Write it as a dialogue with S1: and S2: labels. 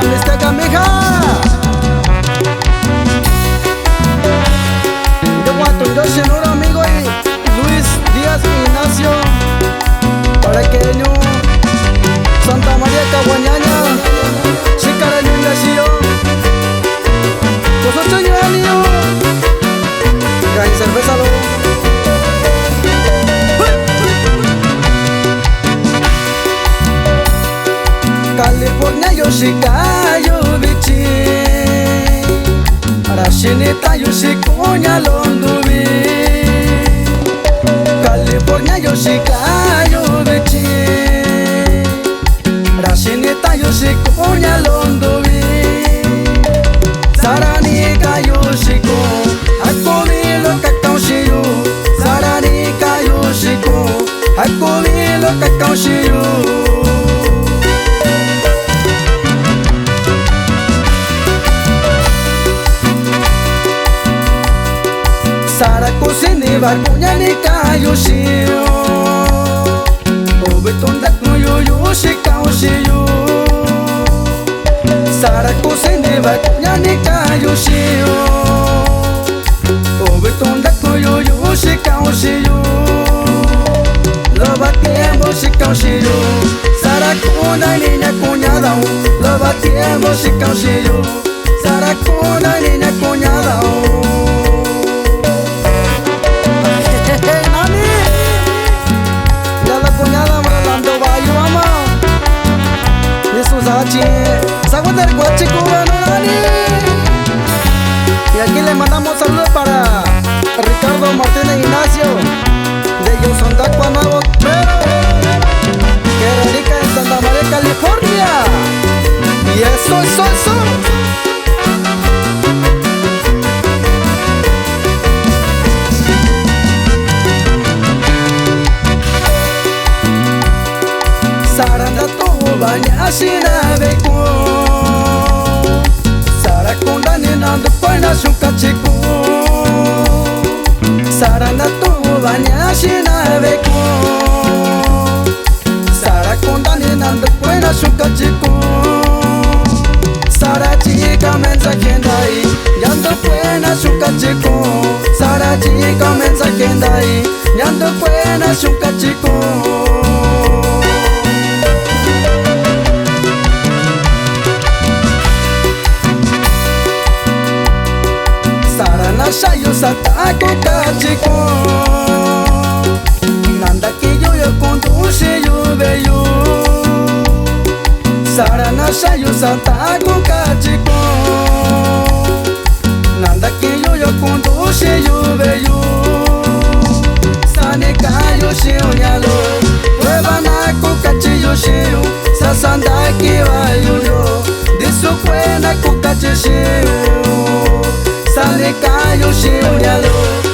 S1: Mixteca, mija. De Guatundo, Sonora, amigo, y Luis Díaz Ignacio, Paraqueño, Santa María Caguañaña, Chicara Luisillo, los 8 años, y cerveza lo. California yoshikayo bichi Arashinita yoshikunya londubi California yoshikayo bichi Arashinita yoshikunya londubi Saranika yoshiko Hakubilo kakaushiyo Saranika yoshiko Hakubilo kakaushiyo Sara kusini bakunya ni kayushiyo Obetonda kuyo yoshika ushiyo Sara kusini bakunya ni kayushiyo Obetonda kuyo yoshika ushiyo Loba tiempo shika ushiyo Sara kuna niña cuñada Loba tiempo shika ushiyo Sara kuna niña cuñada Saguater Guachicubano, Nani. Y aquí le mandamos saludos para Ricardo Martínez Ignacio de Yosondacua Nuevo Pero que radica en Santa María, California. Y eso. Saranda tu baña sinabeko Sara kunda ninando puena shukachiko Saranda tu baña sinabeko Sara kunda ninando puena shukachiko Sara chica mensajendai Yando puena shukachiko Sara chica mensajendai Yando puena shukachiko Shayo satako kachiko Nanda ki yo kondushi yo beyo Sarana shayo satako kachiko Nanda ki yo kondushi yo beyo Sane kayo shio nyalo Prueba nako kachiyo shio Sasanda ki wayo yo Disu kwena kukachishio Sale kayo shio nyalo